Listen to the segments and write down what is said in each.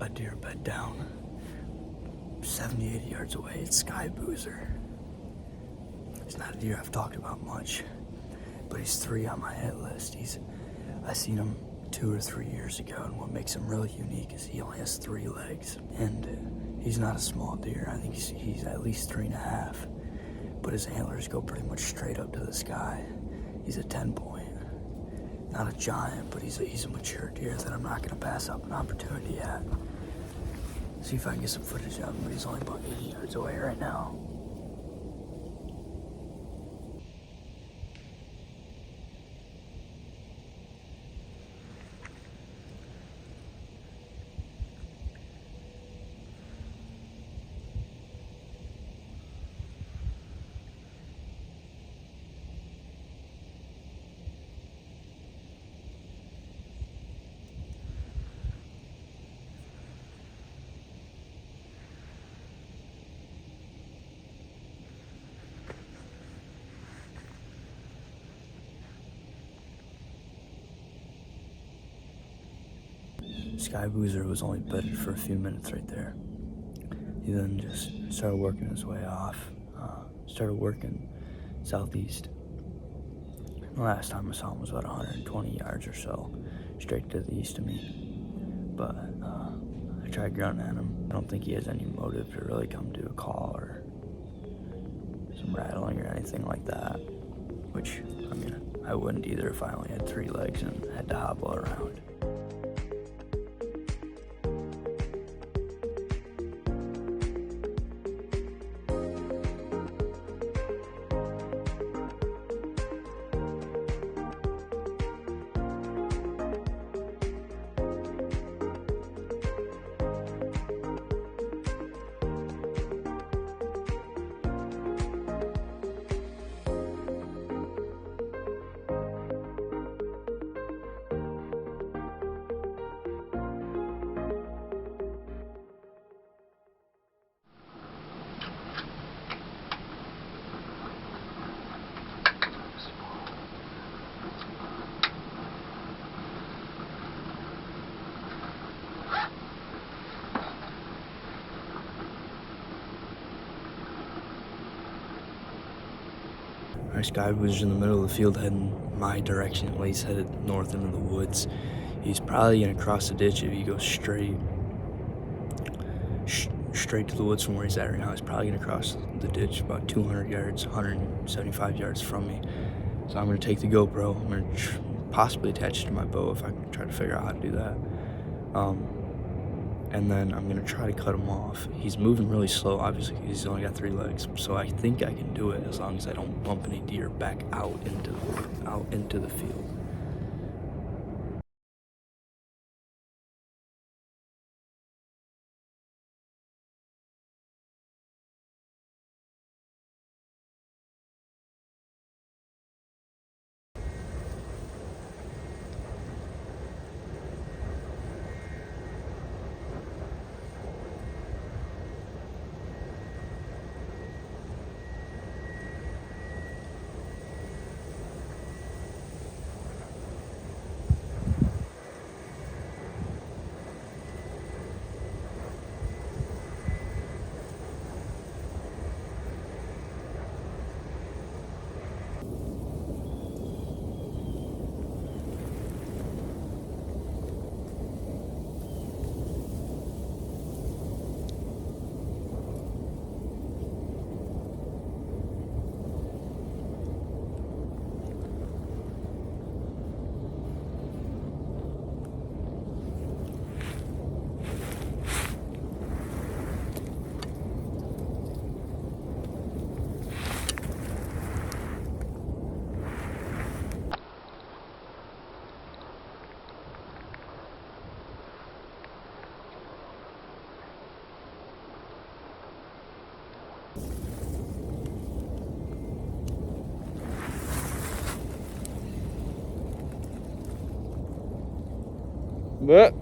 a deer bed down 70, 80 yards away. It's Skyboozer. He's not a deer I've talked about much, but he's 3 on my hit list. I seen him 2 or 3 years ago, and what makes him really unique is he only has 3 legs, and he's not a small deer. I think he's at least 3.5, but his antlers go pretty much straight up to the sky. He's a 10-point. Not a giant, but he's a mature deer that I'm not gonna pass up an opportunity at. See if I can get some footage of him, but he's only about 80 yards away right now. Skyboozer was only bedded for a few minutes right there. He then just started working his way off, started working southeast. The last time I saw him was about 120 yards or so, straight to the east of me. But I tried grunting at him. I don't think he has any motive to really come to a call or some rattling or anything like that, which, I mean, I wouldn't either if I only had 3 legs and had to hobble around. Our Skyboozer in the middle of the field heading my direction, at least headed north into the woods. He's probably gonna cross the ditch if he goes straight to the woods from where he's at right now. He's probably gonna cross the ditch about 200 yards, 175 yards from me. So I'm gonna take the GoPro. I'm gonna possibly attach it to my bow if I can try to figure out how to do that. And then I'm gonna try to cut him off. He's moving really slow, obviously, he's only got 3 legs. So I think I can do it as long as I don't bump any deer back out into the field. What?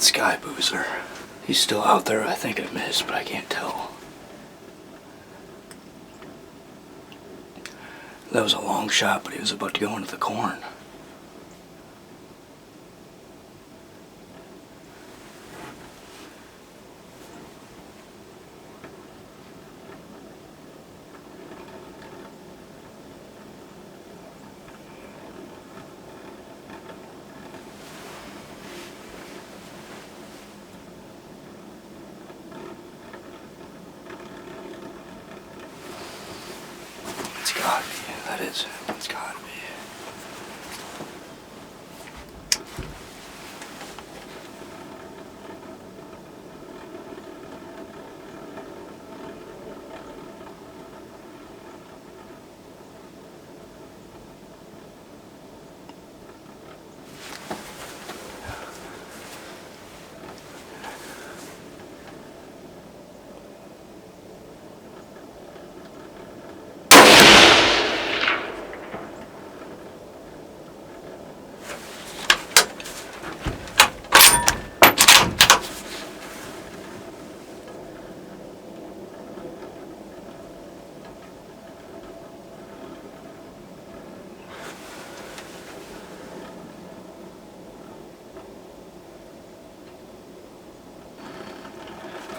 Skyboozer. He's still out there. I think I missed, but I can't tell. That was a long shot, but he was about to go into the corn. It's gotta be. That is. It's gotta be.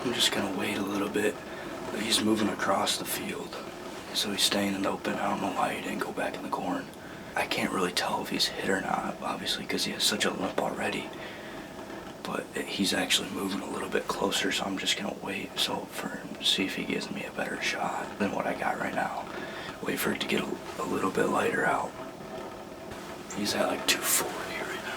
I'm just gonna wait a little bit. He's moving across the field, so he's staying in the open. I don't know why he didn't go back in the corn. I can't really tell if he's hit or not, obviously, because he has such a limp already. But he's actually moving a little bit closer, so I'm just gonna wait for him to see if he gives me a better shot than what I got right now. Wait for it to get a little bit lighter out. He's at like 240 right now.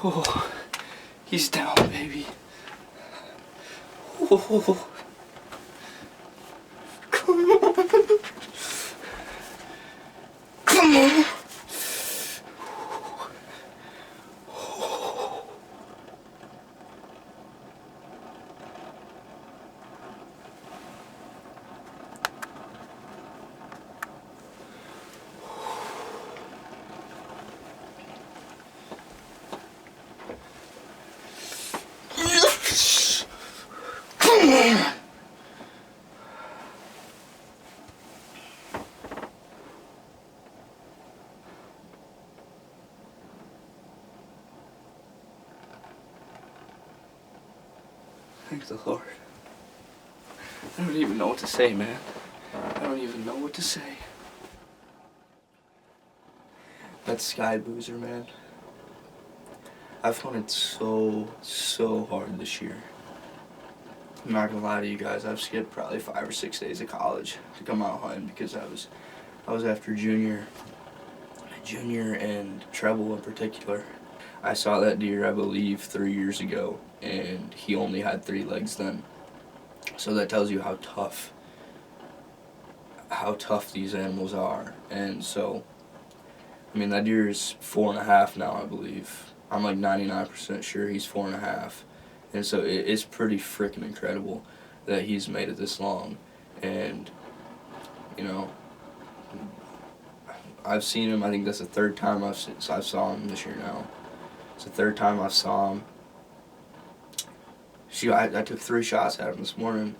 Oh, he's down, baby. Oh, come on. Come on. Thank the Lord. I don't even know what to say, man. I don't even know what to say. That's Skyboozer, man. I've hunted so hard this year. I'm not gonna lie to you guys, I've skipped probably 5 or 6 days of college to come out hunting because I was after junior and treble in particular. I saw that deer, I believe, 3 years ago, and he only had 3 legs then. So that tells you how tough these animals are. And so, I mean, that deer is 4.5 now, I believe. I'm like 99% sure he's 4.5. And so it's pretty freaking incredible that he's made it this long. And, you know, I've seen him. I think that's the third time I saw him this year now. It's the third time I saw him. I took 3 shots at him this morning.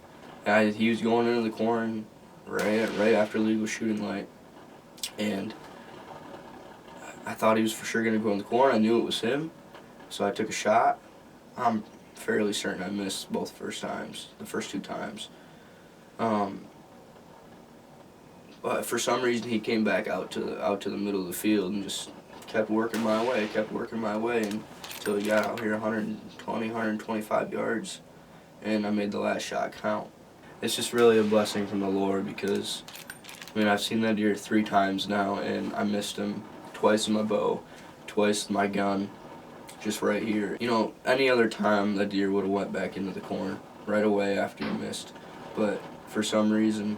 He was going into the corn right after legal shooting light. And I thought he was for sure going to go in the corn. I knew it was him. So I took a shot. I'm fairly certain I missed both the first 2 times. But for some reason he came back out to the middle of the field and just kept working my way until he got out here 120, 125 yards, and I made the last shot count. It's just really a blessing from the Lord because, I mean, I've seen that deer 3 times now, and I missed him twice with my bow, twice with my gun, just right here. You know, any other time that deer would have went back into the corn right away after he missed, but for some reason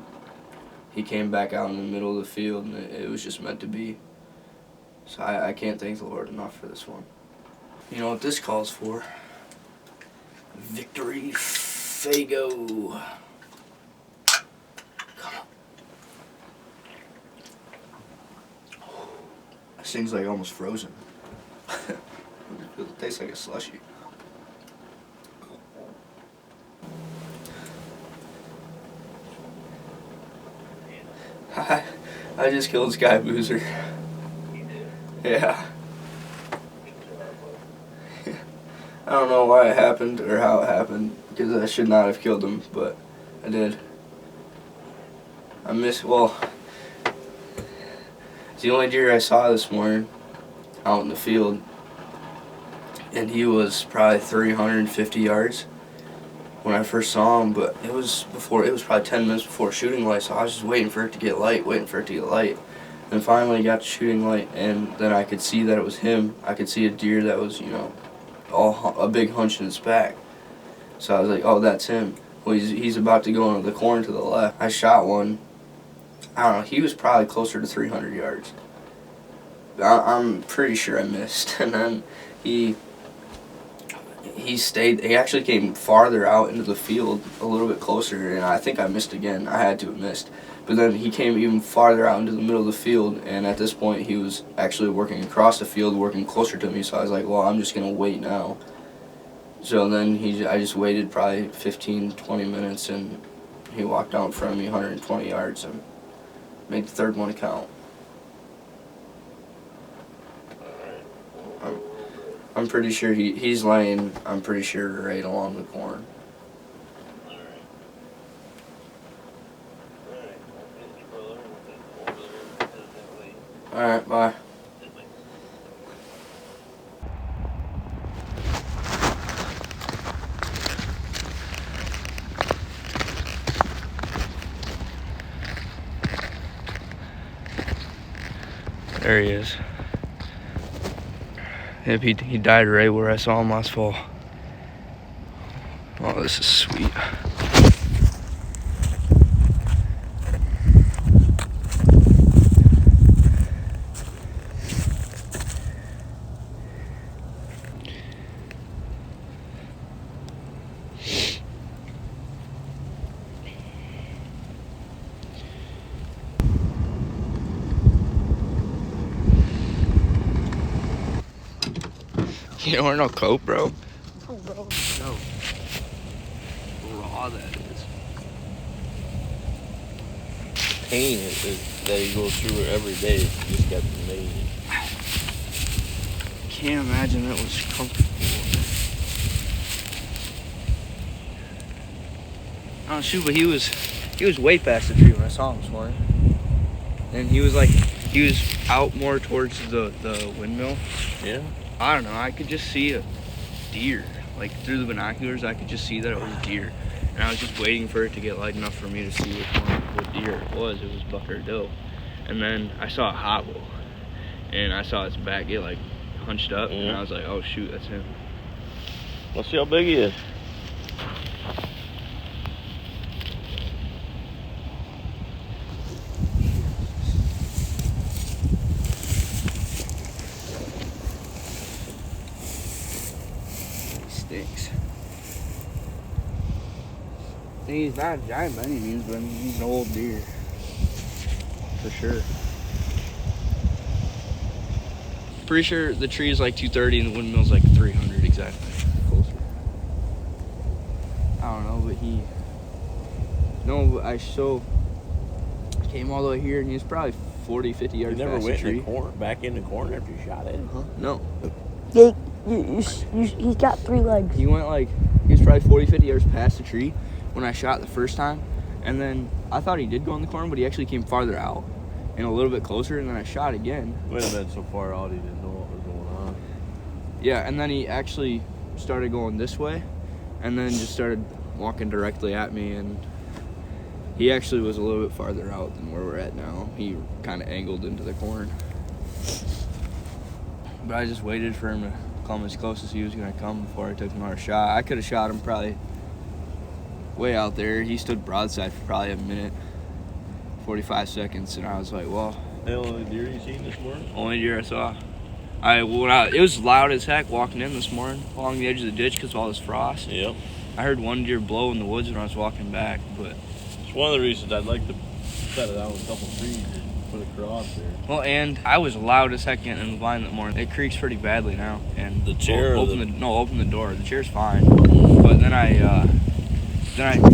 he came back out in the middle of the field, and it was just meant to be. So I can't thank the Lord enough for this one. You know what this calls for? Victory Fago. Come on. This thing's like almost frozen. It tastes like a slushie. I just killed Skyboozer. Yeah. I don't know why it happened or how it happened, because I should not have killed him, but I did. It's the only deer I saw this morning out in the field, and he was probably 350 yards when I first saw him, but it was probably 10 minutes before shooting light, so I was just waiting for it to get light. And finally it got to shooting light, and then I could see that it was him. I could see a deer that was, a big hunch in its back. So I was like, oh, that's him. Well, he's about to go into the corn to the left. I shot one. I don't know, he was probably closer to 300 yards. I'm pretty sure I missed. And then he actually came farther out into the field, a little bit closer, and I think I missed again. I had to have missed. But then he came even farther out into the middle of the field, and at this point he was actually working across the field, working closer to me, so I was like, well, I'm just going to wait now. So then I just waited probably 15, 20 minutes, and he walked out in front of me 120 yards and made the third one count. I'm pretty sure he's laying, I'm pretty sure, right along the corn. Alright, bye. There he is. Yep, he died right where I saw him last fall. Oh, this is sweet. You don't want no coke, bro? Oh, bro. No. Raw that is. Pain is that he goes through it every day. It's just kept amazing. Can't imagine that was comfortable. Oh shoot, but he was way past the tree when I saw him this morning. And he was out more towards the windmill. Yeah. I don't know, I could just see a deer. Like through the binoculars, I could just see that it was a deer. And I was just waiting for it to get light enough for me to see what deer it was. It was buck or doe. And then I saw a hobble. And I saw its back get like hunched up. And I was like, oh shoot, that's him. Let's see how big he is. Stinks. He's not a giant by any means, but I mean, he's an old deer. For sure. Pretty sure the tree is like 230 and the windmill's like 300 exactly. Closer. I don't know, but he... No, I came all the way here and he was probably 40, 50 yards You never past went the tree. in the corner, back in the corner after you shot it? Huh? No. He's got 3 legs. He went like, he was probably 40, 50 yards past the tree when I shot the first time. And then I thought he did go in the corner, but he actually came farther out and a little bit closer, and then I shot again. Might have been so far out he didn't know what was going on. Yeah, and then he actually started going this way and then just started walking directly at me, and he actually was a little bit farther out than where we're at now. He kind of angled into the corn. But I just waited for him to come as close as he was going to come before I took another shot. I could have shot him probably way out there. He stood broadside for probably a minute, 45 seconds, and I was like, well... The only deer you seen this morning? Only deer I saw. It was loud as heck walking in this morning along the edge of the ditch because of all this frost. Yep. I heard one deer blow in the woods when I was walking back, but... It's one of the reasons I'd like to set it out with a couple trees and put a cross there. Well, and I was loud as heck getting in the blind that morning. It creaks pretty badly now. And The chair or open the door. The chair's fine. But then I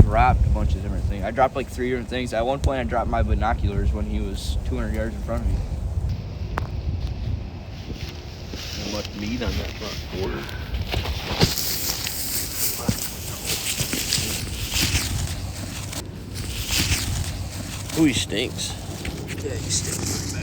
dropped a bunch of different things. I dropped like 3 different things. At one point, I dropped my binoculars when he was 200 yards in front of me. Not much meat on that front quarter. Ooh, he stinks. Yeah, he stinks pretty